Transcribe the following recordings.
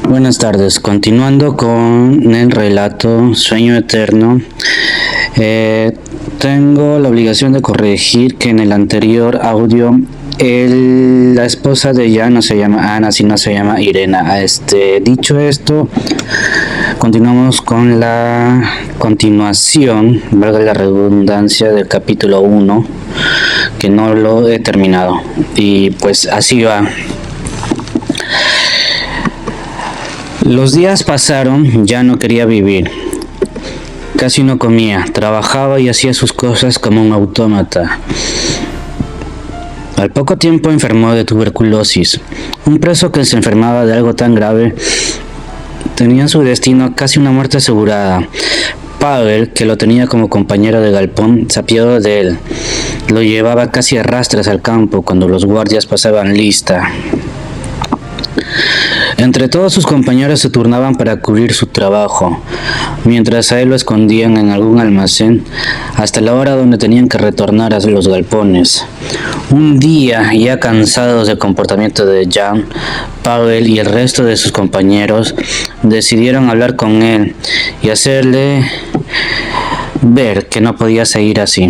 Buenas tardes, continuando con el relato Sueño Eterno, tengo la obligación de corregir que en el anterior audio la esposa de Jan no se llama Ana, sino se llama Irena. Dicho esto, continuamos con la continuación, valga la redundancia, del capítulo 1, que no lo he terminado. Y pues así va. Los días pasaron, ya no quería vivir. Casi no comía, trabajaba y hacía sus cosas como un autómata. Al poco tiempo enfermó de tuberculosis. Un preso que se enfermaba de algo tan grave tenía en su destino casi una muerte asegurada. Pavel, que lo tenía como compañero de galpón, se apiadó de él. Lo llevaba casi a rastras al campo cuando los guardias pasaban lista. Entre todos sus compañeros se turnaban para cubrir su trabajo, mientras a él lo escondían en algún almacén hasta la hora donde tenían que retornar a los galpones. Un día, ya cansados del comportamiento de Jan, Pavel y el resto de sus compañeros decidieron hablar con él y hacerle ver que no podía seguir así.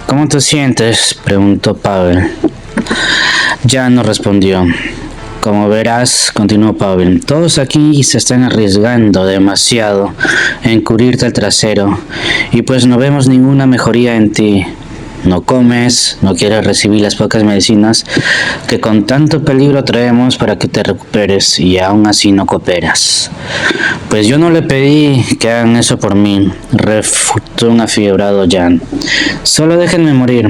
¿Cómo te sientes?, preguntó Pavel. Jan no respondió. Como verás, continuó Pavel, todos aquí se están arriesgando demasiado en cubrirte el trasero y pues no vemos ninguna mejoría en ti. No comes, no quieres recibir las pocas medicinas que con tanto peligro traemos para que te recuperes y aún así no cooperas. Pues yo no le pedí que hagan eso por mí, refutó un afiebrado Jan. Solo déjenme morir.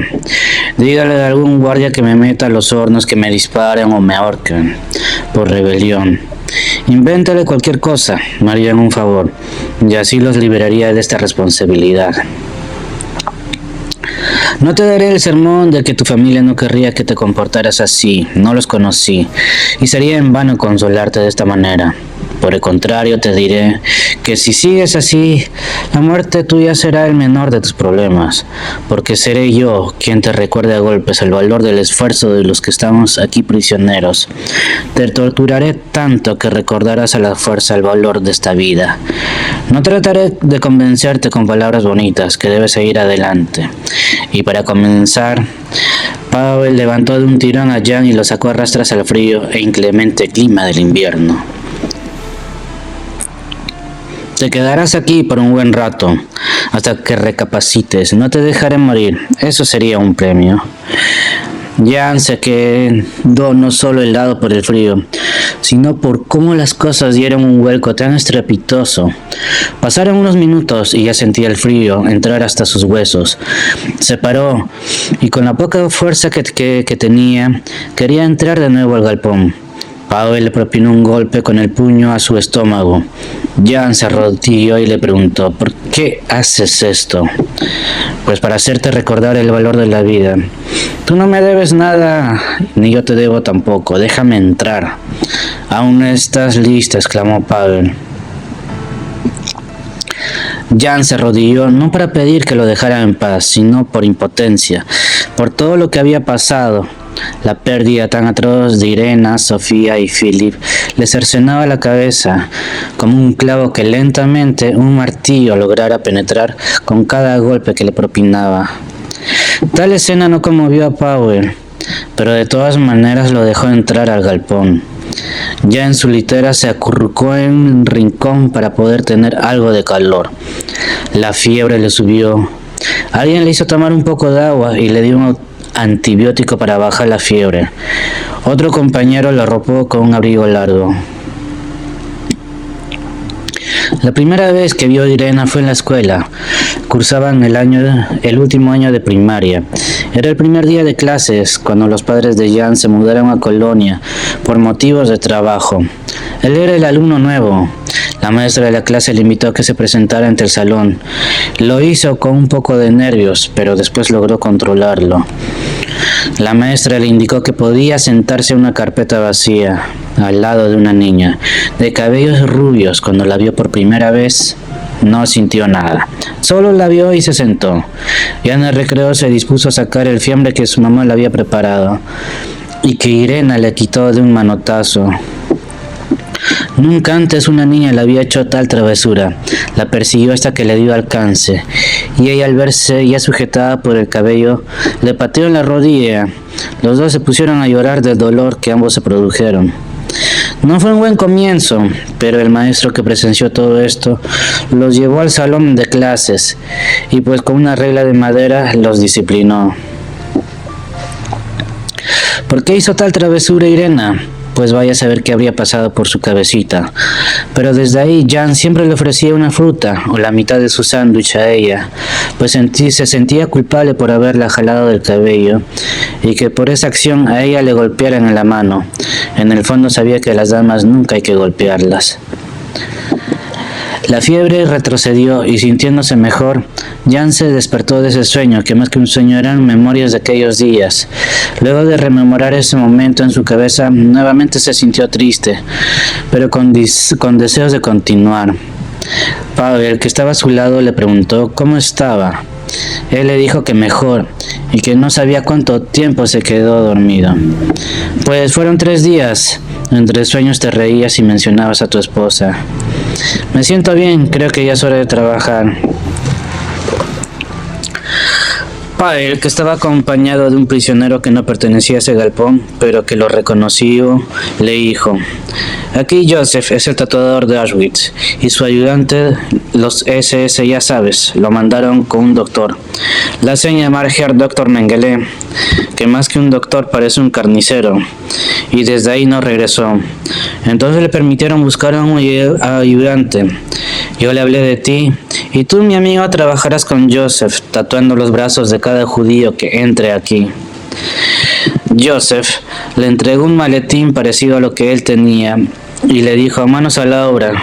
Dígale a algún guardia que me meta a los hornos, que me disparen o me ahorquen por rebelión. Invéntale cualquier cosa, me harían un favor, y así los liberaría de esta responsabilidad. No te daré el sermón de que tu familia no querría que te comportaras así, no los conocí, y sería en vano consolarte de esta manera. Por el contrario, te diré que si sigues así, la muerte tuya será el menor de tus problemas, porque seré yo quien te recuerde a golpes el valor del esfuerzo de los que estamos aquí prisioneros. Te torturaré tanto que recordarás a la fuerza el valor de esta vida. No trataré de convencerte con palabras bonitas, que debes seguir adelante. Y para comenzar, Pavel levantó de un tirón a Jan y lo sacó a rastras al frío e inclemente clima del invierno. Te quedarás aquí por un buen rato, hasta que recapacites. No te dejaré morir, eso sería un premio. Jan se quedó no solo helado por el frío, sino por cómo las cosas dieron un vuelco tan estrepitoso. Pasaron unos minutos y ya sentía el frío entrar hasta sus huesos. Se paró y con la poca fuerza que tenía, quería entrar de nuevo al galpón. Pavel le propinó un golpe con el puño a su estómago. Jan se arrodilló y le preguntó, ¿por qué haces esto? Pues para hacerte recordar el valor de la vida. Tú no me debes nada, ni yo te debo tampoco. Déjame entrar. Aún no estás lista, exclamó Pavel. Jan se arrodilló no para pedir que lo dejara en paz, sino por impotencia, por todo lo que había pasado. La pérdida tan atroz de Irena, Sofía y Philip le cercenaba la cabeza como un clavo que lentamente un martillo lograra penetrar con cada golpe que le propinaba. Tal escena no conmovió a Pavel, pero de todas maneras lo dejó entrar al galpón. Ya en su litera se acurrucó en un rincón para poder tener algo de calor. La fiebre le subió. Alguien le hizo tomar un poco de agua y le dio un antibiótico para bajar la fiebre. Otro compañero lo arropó con un abrigo largo. La primera vez que vio a Irena fue en la escuela. Cursaban el último año de primaria. Era el primer día de clases cuando los padres de Jan se mudaron a Colonia por motivos de trabajo. Él era el alumno nuevo. La maestra de la clase le invitó a que se presentara ante el salón. Lo hizo con un poco de nervios, pero después logró controlarlo. La maestra le indicó que podía sentarse en una carpeta vacía, al lado de una niña, de cabellos rubios. Cuando la vio por primera vez, no sintió nada. Solo la vio y se sentó. Ya en el recreo se dispuso a sacar el fiambre que su mamá le había preparado y que Irena le quitó de un manotazo. Nunca antes una niña le había hecho tal travesura. La persiguió hasta que le dio alcance, y ella, al verse ya sujetada por el cabello, le pateó en la rodilla. Los dos se pusieron a llorar del dolor que ambos se produjeron. No fue un buen comienzo, pero el maestro que presenció todo esto los llevó al salón de clases y pues con una regla de madera los disciplinó. ¿Por qué hizo tal travesura Irena? Pues vaya a saber qué habría pasado por su cabecita. Pero desde ahí Jan siempre le ofrecía una fruta o la mitad de su sándwich a ella, pues se sentía culpable por haberla jalado del cabello y que por esa acción a ella le golpearan en la mano. En el fondo sabía que a las damas nunca hay que golpearlas. La fiebre retrocedió y sintiéndose mejor, Jan se despertó de ese sueño, que más que un sueño eran memorias de aquellos días. Luego de rememorar ese momento en su cabeza, nuevamente se sintió triste, pero con deseos de continuar. Pavel, que estaba a su lado, le preguntó cómo estaba. Él le dijo que mejor y que no sabía cuánto tiempo se quedó dormido. Pues fueron 3 días. Entre sueños te reías y mencionabas a tu esposa. Me siento bien, creo que ya es hora de trabajar. Pavel, que estaba acompañado de un prisionero que no pertenecía a ese galpón, pero que lo reconoció, le dijo: aquí Joseph es el tatuador de Auschwitz y su ayudante, los SS, ya sabes, lo mandaron con un doctor. La hacen llamar Herr Dr. Mengele, que más que un doctor parece un carnicero, y desde ahí no regresó. Entonces le permitieron buscar a un ayudante. Yo le hablé de ti, y tú, mi amigo, trabajarás con Joseph, tatuando los brazos de cada judío que entre aquí. Joseph le entregó un maletín parecido a lo que él tenía, y le dijo: manos a la obra.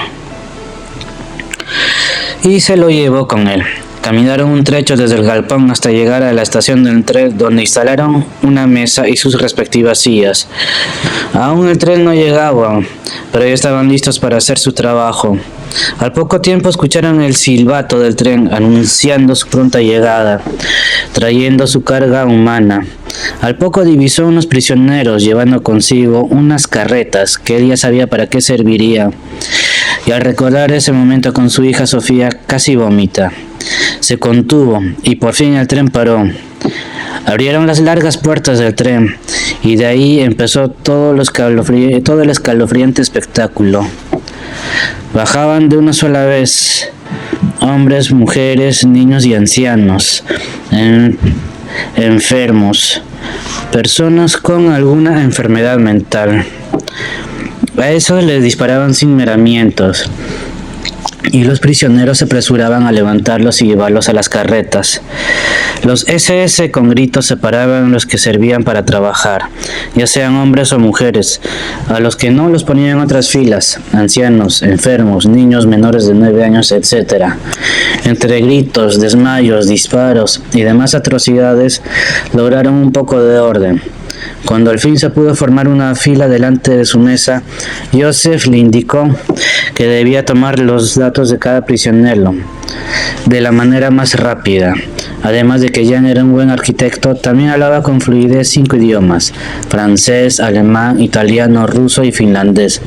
Y se lo llevó con él. Caminaron un trecho desde el galpón hasta llegar a la estación del tren, donde instalaron una mesa y sus respectivas sillas. Aún el tren no llegaba, pero ya estaban listos para hacer su trabajo. Al poco tiempo escucharon el silbato del tren anunciando su pronta llegada, trayendo su carga humana. Al poco divisó unos prisioneros llevando consigo unas carretas que él ya sabía para qué serviría. Y al recordar ese momento con su hija Sofía, casi vomita. Se contuvo y por fin el tren paró. Abrieron las largas puertas del tren y de ahí empezó todo el escalofriante espectáculo. Bajaban de una sola vez hombres, mujeres, niños y ancianos, enfermos, personas con alguna enfermedad mental. A esos les disparaban sin miramientos y los prisioneros se apresuraban a levantarlos y llevarlos a las carretas. Los SS con gritos separaban a los que servían para trabajar, ya sean hombres o mujeres. A los que no los ponían en otras filas, ancianos, enfermos, niños menores de 9 años, etc. Entre gritos, desmayos, disparos y demás atrocidades, lograron un poco de orden. Cuando al fin se pudo formar una fila delante de su mesa, Joseph le indicó que debía tomar los datos de cada prisionero de la manera más rápida. Además de que Jan era un buen arquitecto, también hablaba con fluidez 5 idiomas: francés, alemán, italiano, ruso y finlandés,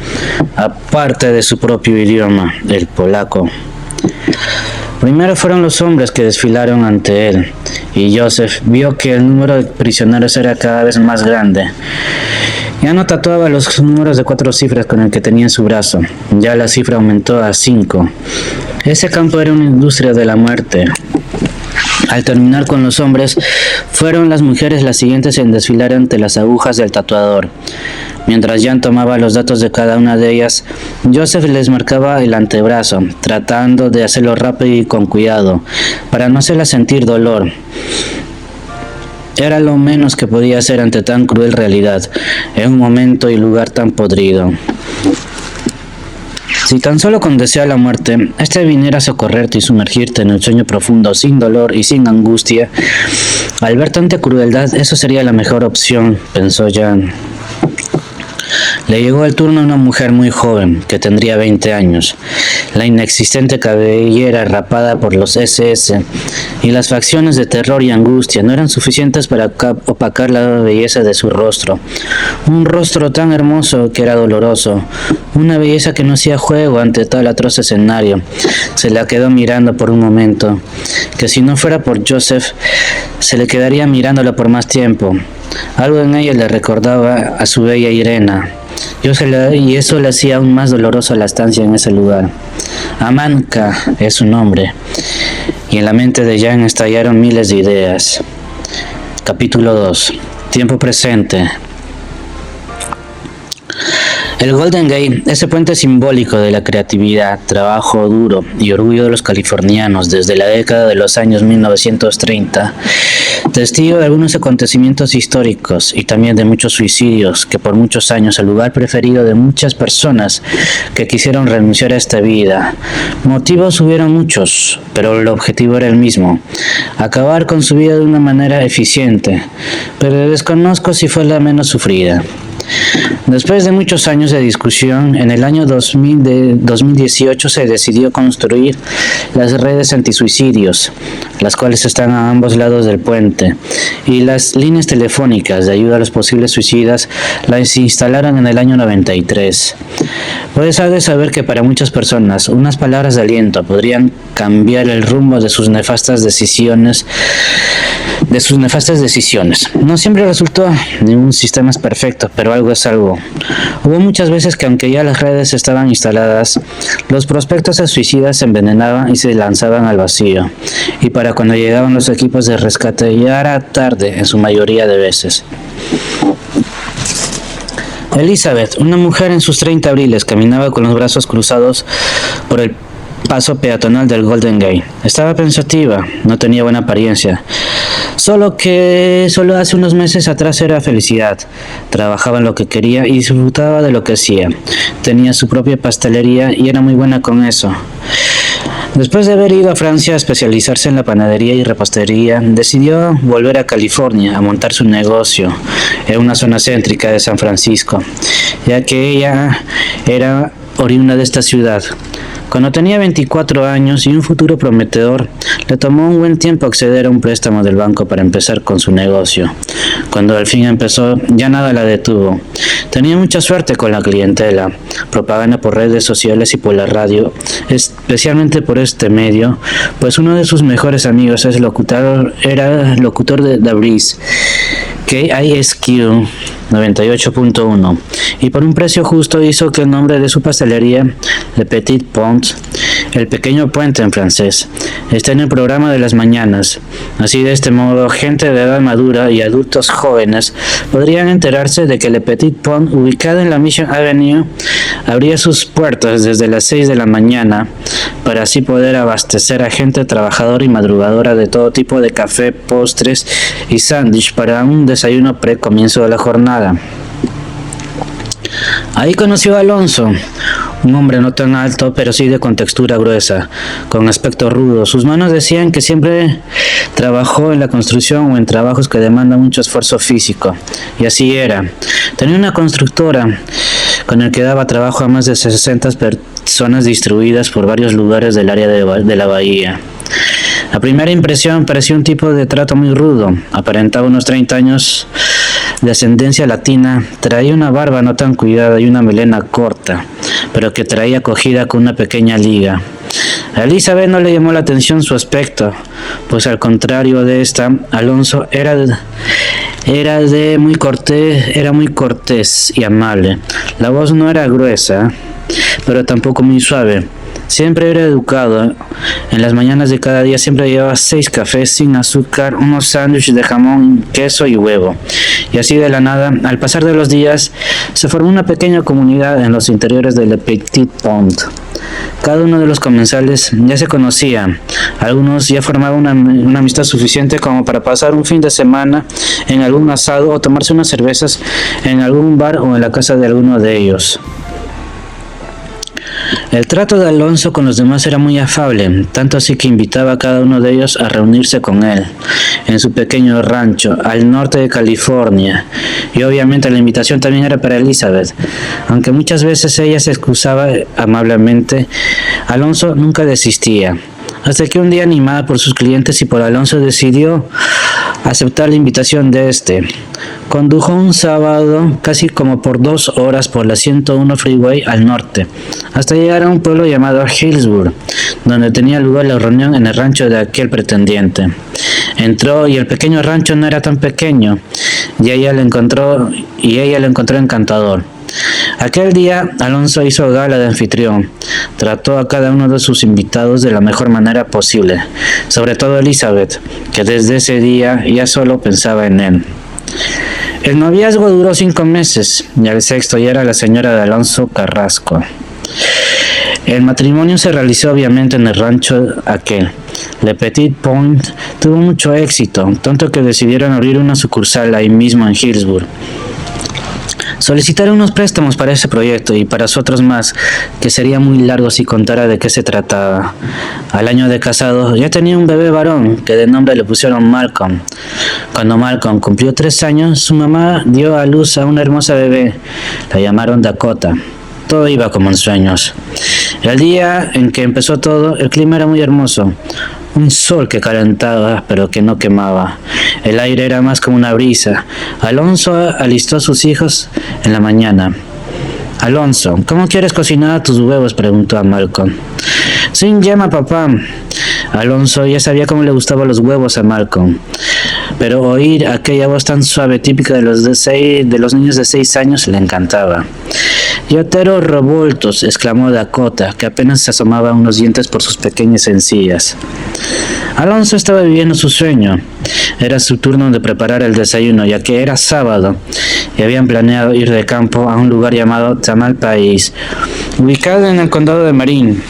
aparte de su propio idioma, el polaco. Primero fueron los hombres que desfilaron ante él, y Joseph vio que el número de prisioneros era cada vez más grande. Ya no tatuaba los números de 4 cifras con el que tenía en su brazo, ya la cifra aumentó a 5. Ese campo era una industria de la muerte. Al terminar con los hombres, fueron las mujeres las siguientes en desfilar ante las agujas del tatuador. Mientras Jan tomaba los datos de cada una de ellas, Joseph les marcaba el antebrazo, tratando de hacerlo rápido y con cuidado, para no hacerla sentir dolor. Era lo menos que podía hacer ante tan cruel realidad, en un momento y lugar tan podrido. Si tan solo con deseo la muerte, este viniera a socorrerte y sumergirte en el sueño profundo, sin dolor y sin angustia, al ver tanta crueldad, eso sería la mejor opción, pensó Jan. Le llegó el turno a una mujer muy joven, que tendría 20 años. la inexistente cabellera rapada por los SS y las facciones de terror y angustia no eran suficientes para opacar la belleza de su rostro. Un rostro tan hermoso que era doloroso, una belleza que no hacía juego ante tal atroz escenario. Se la quedó mirando por un momento, que si no fuera por Joseph, se le quedaría mirándolo por más tiempo. Algo en ella le recordaba a su bella Irena, y eso le hacía aún más doloroso la estancia en ese lugar. Amanka es su nombre, y en la mente de Jan estallaron miles de ideas. Capítulo 2. Tiempo presente. El Golden Gate, ese puente simbólico de la creatividad, trabajo duro y orgullo de los californianos desde la década de los años 1930, testigo de algunos acontecimientos históricos y también de muchos suicidios, que por muchos años el lugar preferido de muchas personas que quisieron renunciar a esta vida. Motivos hubieron muchos, pero el objetivo era el mismo: acabar con su vida de una manera eficiente, pero desconozco si fue la menos sufrida. Después de muchos años de discusión, en el año 2018 se decidió construir las redes antisuicidios, las cuales están a ambos lados del puente, y las líneas telefónicas de ayuda a los posibles suicidas las instalaron en el año 93. Puedes saber que para muchas personas unas palabras de aliento podrían cambiar el rumbo de sus nefastas decisiones. No siempre resultó, ningún sistema es perfecto, pero algo es algo. Hubo muchas veces que aunque ya las redes estaban instaladas, los prospectos a suicidas se envenenaban y se lanzaban al vacío. Y para cuando llegaban los equipos de rescate ya era tarde en su mayoría de veces. Elizabeth, una mujer en sus 30 abriles, caminaba con los brazos cruzados por el paso peatonal del Golden Gate. Estaba pensativa, no tenía buena apariencia. Solo hace unos meses atrás era felicidad. Trabajaba en lo que quería y disfrutaba de lo que hacía. Tenía su propia pastelería y era muy buena con eso. Después de haber ido a Francia a especializarse en la panadería y repostería, decidió volver a California a montar su negocio en una zona céntrica de San Francisco, ya que ella era oriunda de esta ciudad. Cuando tenía 24 años y un futuro prometedor, le tomó un buen tiempo acceder a un préstamo del banco para empezar con su negocio. Cuando al fin empezó, ya nada la detuvo. Tenía mucha suerte con la clientela, propaganda por redes sociales y por la radio, especialmente por este medio, pues uno de sus mejores amigos era locutor de The Breeze, KISQ 98.1, y por un precio justo hizo que el nombre de su pastelería, Le Petit Pont, el pequeño puente en francés, esté en el programa de las mañanas. Así, de este modo, gente de edad madura y adultos jóvenes podrían enterarse de que Le Petit Pont, ubicado en la Mission Avenue, abría sus puertas desde las 6 de la mañana para así poder abastecer a gente trabajadora y madrugadora de todo tipo de café, postres y sándwich para un desayuno pre-comienzo de la jornada. Ahí conoció a Alonso, un hombre no tan alto, pero sí de contextura gruesa, con aspecto rudo. Sus manos decían que siempre trabajó en la construcción o en trabajos que demandan mucho esfuerzo físico, y así era. Tenía una constructora con el que daba trabajo a más de 60 personas distribuidas por varios lugares del área de la bahía. A primera impresión parecía un tipo de trato muy rudo. Aparentaba unos 30 años de ascendencia latina, traía una barba no tan cuidada y una melena corta, pero que traía cogida con una pequeña liga. A Elizabeth no le llamó la atención su aspecto, pues al contrario de esta, Alonso era muy cortés y amable. La voz no era gruesa, pero tampoco muy suave. Siempre era educado. En las mañanas de cada día siempre llevaba 6 cafés sin azúcar, unos sándwiches de jamón, queso y huevo. Y así de la nada, al pasar de los días, se formó una pequeña comunidad en los interiores de Le Petit Pont. Cada uno de los comensales ya se conocía. Algunos ya formaban una amistad suficiente como para pasar un fin de semana en algún asado o tomarse unas cervezas en algún bar o en la casa de alguno de ellos. El trato de Alonso con los demás era muy afable, tanto así que invitaba a cada uno de ellos a reunirse con él en su pequeño rancho al norte de California. Y obviamente la invitación también era para Elizabeth. Aunque muchas veces ella se excusaba amablemente, Alonso nunca desistía. Hasta que un día, animada por sus clientes y por Alonso, decidió aceptar la invitación de este. Condujo un sábado casi como por 2 horas por la 101 Freeway al norte, hasta llegar a un pueblo llamado Hillsborough, donde tenía lugar la reunión en el rancho de aquel pretendiente. Entró y el pequeño rancho no era tan pequeño, y ella lo encontró encantador. Aquel día Alonso hizo gala de anfitrión, trató a cada uno de sus invitados de la mejor manera posible, sobre todo a Elizabeth, que desde ese día ya solo pensaba en él. El noviazgo duró 5 meses y al sexto ya era la señora de Alonso Carrasco. El matrimonio se realizó obviamente en el rancho aquel. Le Petit Point tuvo mucho éxito, tanto que decidieron abrir una sucursal ahí mismo en Hillsborough. Solicitaron unos préstamos para ese proyecto y para otros más, que sería muy largo si contara de qué se trataba. Al año de casado ya tenía un bebé varón, que de nombre le pusieron Malcolm. Cuando Malcolm cumplió 3 años, su mamá dio a luz a una hermosa bebé. La llamaron Dakota. Todo iba como en sueños. El día en que empezó todo, el clima era muy hermoso. Un sol que calentaba, pero que no quemaba. El aire era más como una brisa. Alonso alistó a sus hijos en la mañana. Alonso, ¿cómo quieres cocinar tus huevos?, preguntó a Malcolm. Sin yema, papá. Alonso ya sabía cómo le gustaban los huevos a Malcolm, pero oír aquella voz tan suave típica de los niños de 6 años le encantaba. Yoteros revueltos, exclamó Dakota, que apenas se asomaba unos dientes por sus pequeñas encías. Alonso estaba viviendo su sueño. Era su turno de preparar el desayuno, ya que era sábado, y habían planeado ir de campo a un lugar llamado Tamalpais, ubicado en el condado de Marin.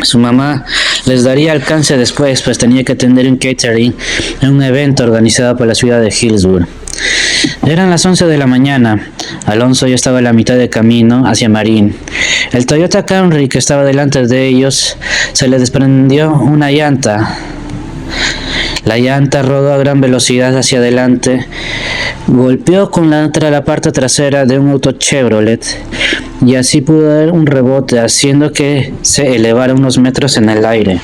Su mamá les daría alcance después, pues tenía que atender un catering en un evento organizado por la ciudad de Hillsborough. Eran las 11 de la mañana. Alonso ya estaba a la mitad de camino hacia Marin. El Toyota Camry que estaba delante de ellos se le desprendió una llanta. La llanta rodó a gran velocidad hacia adelante, golpeó contra la parte trasera de un auto Chevrolet y así pudo dar un rebote, haciendo que se elevara unos metros en el aire.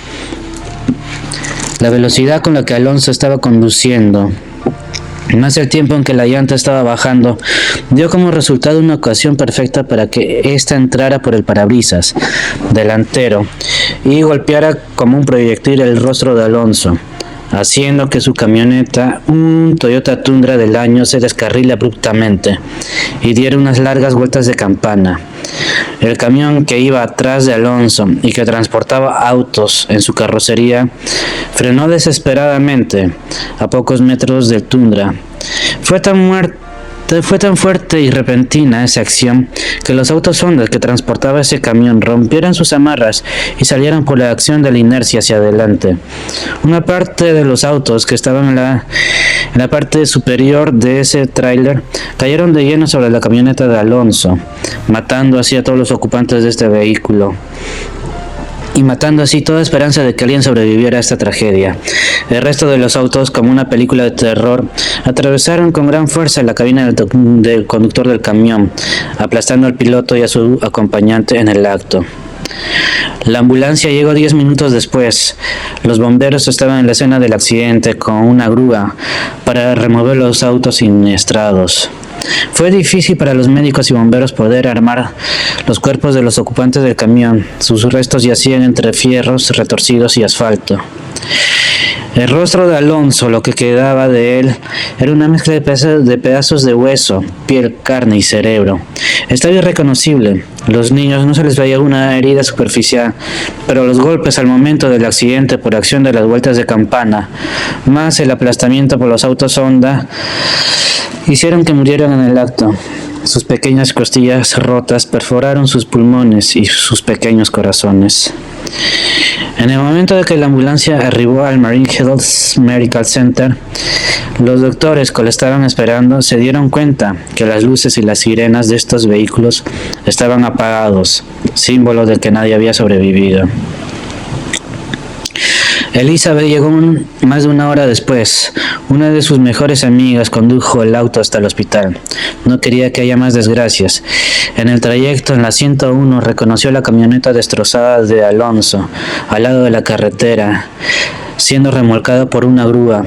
La velocidad con la que Alonso estaba conduciendo, más el tiempo en que la llanta estaba bajando, dio como resultado una ocasión perfecta para que ésta entrara por el parabrisas delantero y golpeara como un proyectil el rostro de Alonso, haciendo que su camioneta, un Toyota Tundra del año, se descarrile abruptamente y diera unas largas vueltas de campana. El camión que iba atrás de Alonso y que transportaba autos en su carrocería frenó desesperadamente a pocos metros del Tundra. Fue tan fuerte y repentina esa acción que los autos Honda que transportaba ese camión rompieron sus amarras y salieron por la acción de la inercia hacia adelante. Una parte de los autos que estaban en la parte superior de ese tráiler cayeron de lleno sobre la camioneta de Alonso, matando así a todos los ocupantes de este vehículo y matando así toda esperanza de que alguien sobreviviera a esta tragedia. El resto de los autos, como una película de terror, atravesaron con gran fuerza la cabina del conductor del camión, aplastando al piloto y a su acompañante en el acto. La ambulancia llegó 10 minutos después. Los bomberos estaban en la escena del accidente con una grúa para remover los autos siniestrados. Fue difícil para los médicos y bomberos poder armar los cuerpos de los ocupantes del camión. Sus restos yacían entre fierros retorcidos y asfalto. El rostro de Alonso, lo que quedaba de él, era una mezcla de pedazos de hueso, piel, carne y cerebro. Estaba irreconocible. Los niños no se les veía una herida superficial, pero los golpes al momento del accidente por acción de las vueltas de campana, más el aplastamiento por los autos Honda, hicieron que murieran en el acto. Sus pequeñas costillas rotas perforaron sus pulmones y sus pequeños corazones. En el momento de que la ambulancia arribó al Marine Hills Medical Center, los doctores que lo estaban esperando se dieron cuenta que las luces y las sirenas de estos vehículos estaban apagados, símbolo de que nadie había sobrevivido. Elizabeth llegó más de una hora después. Una de sus mejores amigas condujo el auto hasta el hospital. No quería que haya más desgracias. En el trayecto, en la 101, reconoció la camioneta destrozada de Alonso, al lado de la carretera, siendo remolcada por una grúa.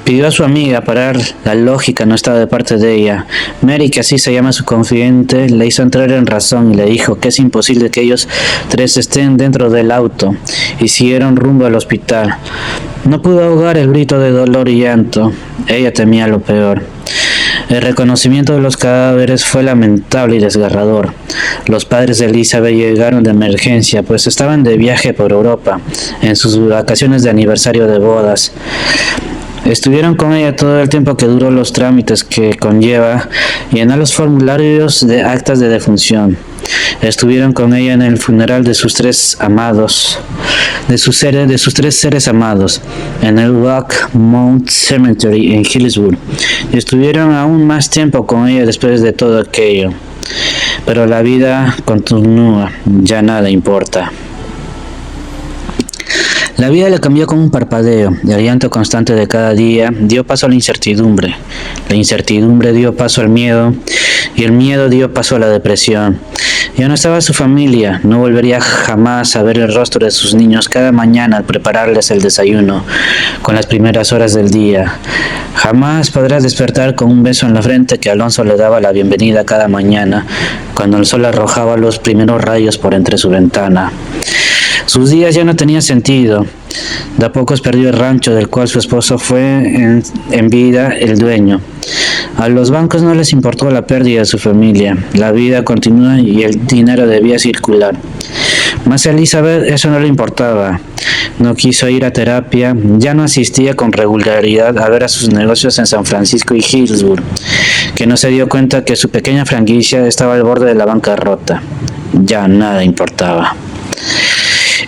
Pidió a su amiga parar, la lógica no estaba de parte de ella. Mary, que así se llama su confidente, le hizo entrar en razón y le dijo que es imposible que ellos tres estén dentro del auto, y siguieron rumbo al hospital. No pudo ahogar el grito de dolor y llanto. Ella temía lo peor. El reconocimiento de los cadáveres fue lamentable y desgarrador. Los padres de Elizabeth llegaron de emergencia, pues estaban de viaje por Europa, en sus vacaciones de aniversario de bodas. Estuvieron con ella todo el tiempo que duró los trámites que conlleva llenar los formularios de actas de defunción. Estuvieron con ella en el funeral de sus tres amados, de sus tres seres amados, en el Rockmount Cemetery en Hillsborough. Y estuvieron aún más tiempo con ella después de todo aquello. Pero la vida continúa, ya nada importa. La vida le cambió como un parpadeo, y el llanto constante de cada día dio paso a la incertidumbre. La incertidumbre dio paso al miedo, y el miedo dio paso a la depresión. Ya no estaba su familia, no volvería jamás a ver el rostro de sus niños cada mañana al prepararles el desayuno, con las primeras horas del día. Jamás podrá despertar con un beso en la frente que Alonso le daba la bienvenida cada mañana, cuando el sol arrojaba los primeros rayos por entre su ventana. Sus días ya no tenían sentido. De a pocos perdió el rancho del cual su esposo fue en vida el dueño. A los bancos no les importó la pérdida de su familia. La vida continúa y el dinero debía circular. Mas a Elizabeth eso no le importaba. No quiso ir a terapia, ya no asistía con regularidad a ver a sus negocios en San Francisco y Hillsborough, que no se dio cuenta que su pequeña franquicia estaba al borde de la bancarrota. Ya nada importaba.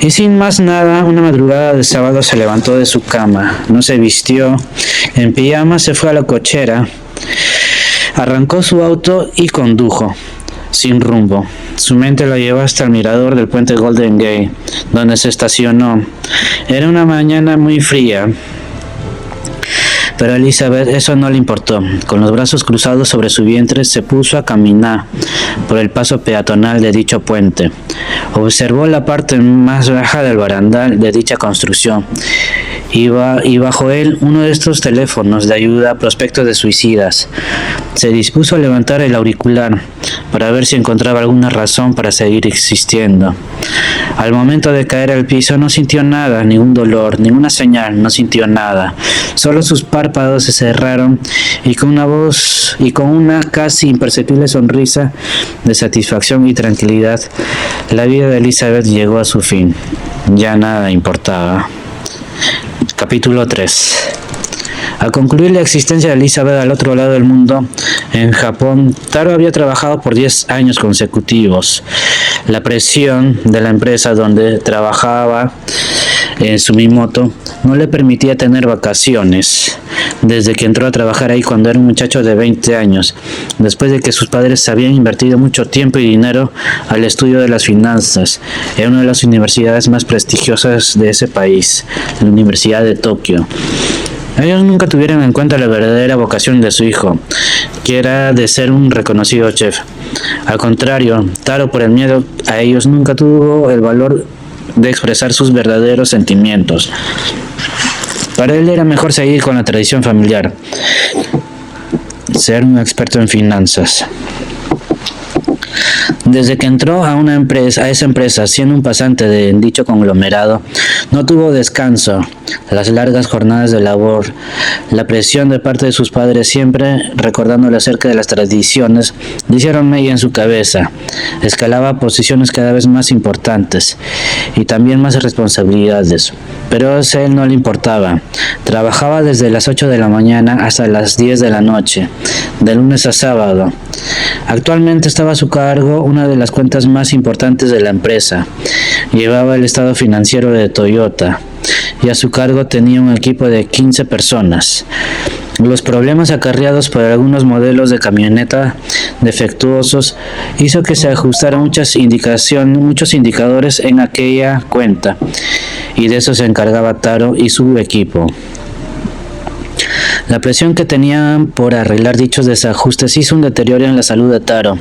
Y sin más nada, una madrugada de sábado se levantó de su cama, no se vistió, en pijama se fue a la cochera, arrancó su auto y condujo, sin rumbo. Su mente la llevó hasta el mirador del puente Golden Gate, donde se estacionó. Era una mañana muy fría, pero a Elizabeth eso no le importó. Con los brazos cruzados sobre su vientre se puso a caminar por el paso peatonal de dicho puente. Observó la parte más baja del barandal de dicha construcción y bajo él uno de estos teléfonos de ayuda a prospectos de suicidas. Se dispuso a levantar el auricular para ver si encontraba alguna razón para seguir existiendo. Al momento de caer al piso no sintió nada, ningún dolor, ninguna señal, no sintió nada. Solo sus párpados se cerraron y con una voz y con una casi imperceptible sonrisa de satisfacción y tranquilidad, la vida de Elizabeth llegó a su fin. Ya nada importaba. Capítulo 3. Al concluir la existencia de Elizabeth al otro lado del mundo, en Japón, Taro había trabajado por 10 años consecutivos. La presión de la empresa donde trabajaba en Sumitomo no le permitía tener vacaciones. Desde que entró a trabajar ahí cuando era un muchacho de 20 años, después de que sus padres habían invertido mucho tiempo y dinero al estudio de las finanzas en una de las universidades más prestigiosas de ese país, la Universidad de Tokio. Ellos nunca tuvieron en cuenta la verdadera vocación de su hijo, que era de ser un reconocido chef. Al contrario, Taro, por el miedo a ellos, nunca tuvo el valor de expresar sus verdaderos sentimientos. Para él era mejor seguir con la tradición familiar, ser un experto en finanzas. Desde que entró a esa empresa, siendo un pasante de dicho conglomerado, no tuvo descanso. Las largas jornadas de labor, la presión de parte de sus padres, siempre recordándole acerca de las tradiciones, le hicieron mella en su cabeza. Escalaba posiciones cada vez más importantes y también más responsabilidades, pero a él no le importaba. Trabajaba desde las 8 de la mañana hasta las 10 de la noche, de lunes a sábado. Actualmente estaba a su cargo una una de las cuentas más importantes de la empresa. Llevaba el estado financiero de Toyota y a su cargo tenía un equipo de 15 personas. Los problemas acarreados por algunos modelos de camioneta defectuosos hizo que se ajustaran muchos indicadores en aquella cuenta, y de eso se encargaba Taro y su equipo. La presión que tenían por arreglar dichos desajustes hizo un deterioro en la salud de Taro.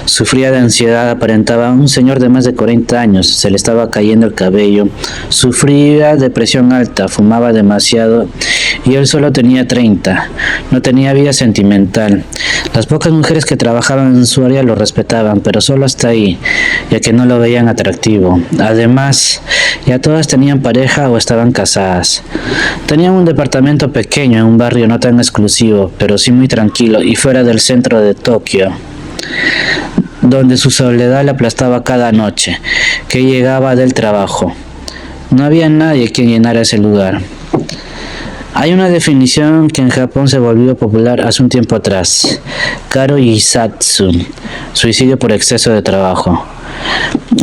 Sufría de ansiedad, aparentaba un señor de más de 40 años, se le estaba cayendo el cabello, sufría de presión alta, fumaba demasiado y él solo tenía 30, no tenía vida sentimental. Las pocas mujeres que trabajaban en su área lo respetaban, pero solo hasta ahí, ya que no lo veían atractivo. Además, ya todas tenían pareja o estaban casadas. Tenían un departamento pequeño en un barrio no tan exclusivo, pero sí muy tranquilo y fuera del centro de Tokio, donde su soledad le aplastaba cada noche que llegaba del trabajo. No había nadie quien llenara ese lugar. Hay una definición que en Japón se volvió popular hace un tiempo atrás: Karo Jisatsu, suicidio por exceso de trabajo.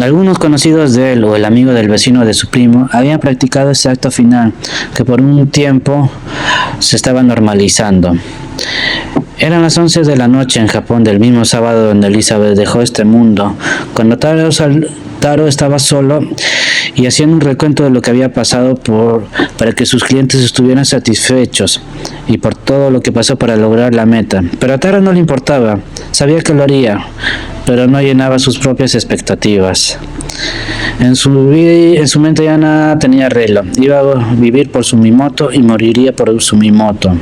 Algunos conocidos de él o el amigo del vecino de su primo habían practicado ese acto final que por un tiempo se estaba normalizando. Eran las 11 de la noche en Japón del mismo sábado donde Elizabeth dejó este mundo, cuando Taro estaba solo y haciendo un recuento de lo que había pasado para que sus clientes estuvieran satisfechos y por todo lo que pasó para lograr la meta. Pero a Taro no le importaba, sabía que lo haría, pero no llenaba sus propias expectativas. En su mente ya nada tenía arreglo, iba a vivir por Sumimoto y moriría por Sumimoto.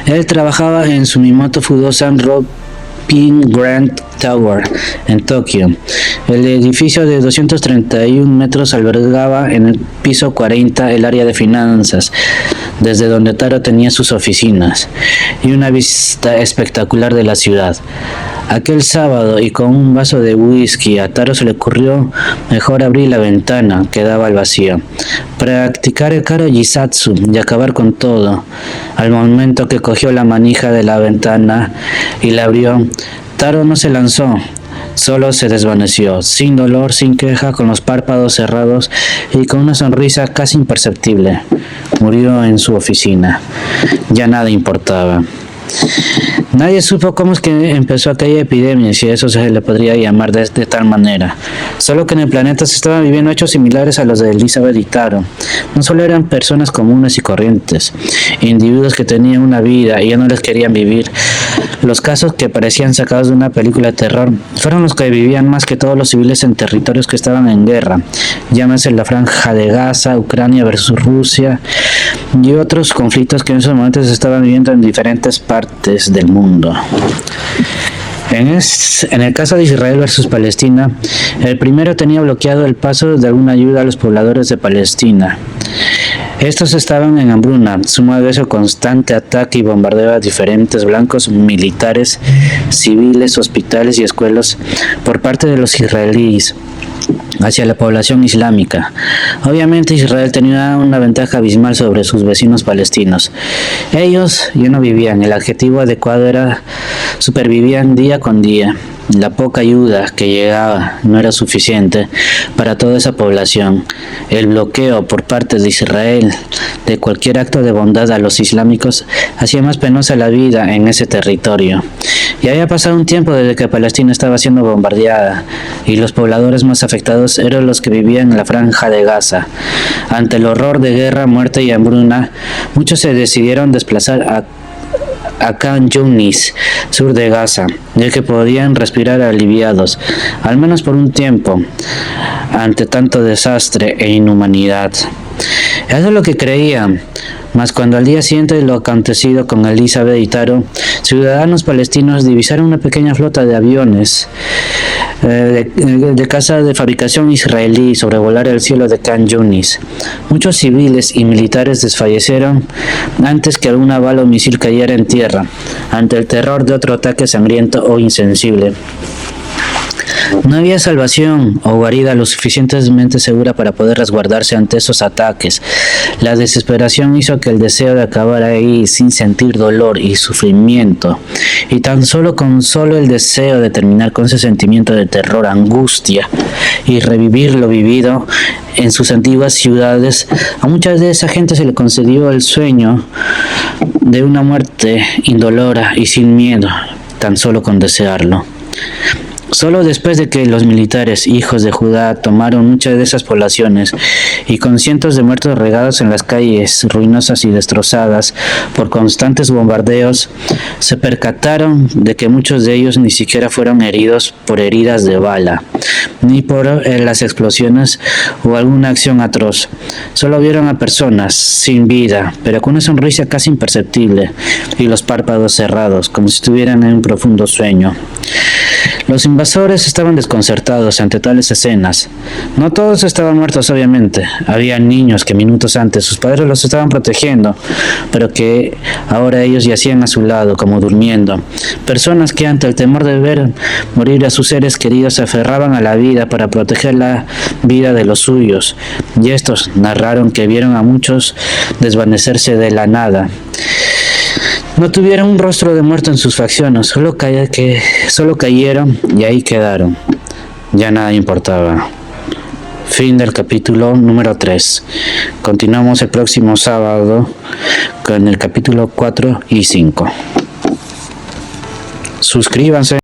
Él trabajaba en Sumimoto Fudosan Roping Grand Tower en Tokio. El edificio de 231 metros albergaba en el piso 40 el área de finanzas, desde donde Taro tenía sus oficinas y una vista espectacular de la ciudad. Aquel sábado, y con un vaso de whisky, a Taro se le ocurrió mejor abrir la ventana que daba al vacío, practicar el Karo Jisatsu y acabar con todo. Al momento que cogió la manija de la ventana y la abrió, Taro no se lanzó, solo se desvaneció, sin dolor, sin queja, con los párpados cerrados y con una sonrisa casi imperceptible. Murió en su oficina. Ya nada importaba. Nadie supo cómo es que empezó aquella epidemia, si eso se le podría llamar de tal manera. Solo que en el planeta se estaban viviendo hechos similares a los de Elizabeth y Taro. No solo eran personas comunes y corrientes, individuos que tenían una vida y ya no les querían vivir. Los casos que parecían sacados de una película de terror fueron los que vivían más que todos los civiles en territorios que estaban en guerra, llámese la Franja de Gaza, Ucrania versus Rusia y otros conflictos que en esos momentos se estaban viviendo en diferentes partes del mundo. En el caso de Israel versus Palestina, el primero tenía bloqueado el paso de alguna ayuda a los pobladores de Palestina. Estos estaban en hambruna, sumado a eso constante ataque y bombardeo a diferentes blancos militares, civiles, hospitales y escuelas por parte de los israelíes hacia la población islámica. Obviamente Israel tenía una ventaja abismal sobre sus vecinos palestinos. Ellos ya no vivían, el adjetivo adecuado era supervivían día con día. La poca ayuda que llegaba no era suficiente para toda esa población. El bloqueo por parte de Israel de cualquier acto de bondad a los islámicos hacía más penosa la vida en ese territorio. Y había pasado un tiempo desde que Palestina estaba siendo bombardeada y los pobladores más afectados eran los que vivían en la Franja de Gaza. Ante el horror de guerra, muerte y hambruna, muchos se decidieron desplazar a Khan Yunis, sur de Gaza, ya que podían respirar aliviados, al menos por un tiempo, ante tanto desastre e inhumanidad. Eso es lo que creían. Mas cuando al día siguiente de lo acontecido con Elizabeth y Taro, ciudadanos palestinos divisaron una pequeña flota de aviones de casa de fabricación israelí sobrevolar el cielo de Khan Yunis. Muchos civiles y militares desfallecieron antes que alguna bala o misil cayera en tierra, ante el terror de otro ataque sangriento o insensible. No había salvación o guarida lo suficientemente segura para poder resguardarse ante esos ataques. La desesperación hizo que el deseo de acabar ahí sin sentir dolor y sufrimiento, y tan solo con el deseo de terminar con ese sentimiento de terror, angustia y revivir lo vivido en sus antiguas ciudades, a muchas de esa gente se le concedió el sueño de una muerte indolora y sin miedo, tan solo con desearlo. Solo después de que los militares, hijos de Judá, tomaron muchas de esas poblaciones y con cientos de muertos regados en las calles ruinosas y destrozadas por constantes bombardeos, se percataron de que muchos de ellos ni siquiera fueron heridos por heridas de bala, ni por las explosiones o alguna acción atroz. Solo vieron a personas sin vida, pero con una sonrisa casi imperceptible y los párpados cerrados, como si estuvieran en un profundo sueño. Los invasores estaban desconcertados ante tales escenas. No todos estaban muertos, obviamente. Había niños que minutos antes sus padres los estaban protegiendo, pero que ahora ellos yacían a su lado, como durmiendo. Personas que ante el temor de ver morir a sus seres queridos se aferraban a la vida para proteger la vida de los suyos. Y estos narraron que vieron a muchos desvanecerse de la nada. No tuvieron un rostro de muerto en sus facciones, solo cayeron y ahí quedaron. Ya nada importaba. Fin del capítulo número 3. Continuamos el próximo sábado con el capítulo 4 y 5. Suscríbanse.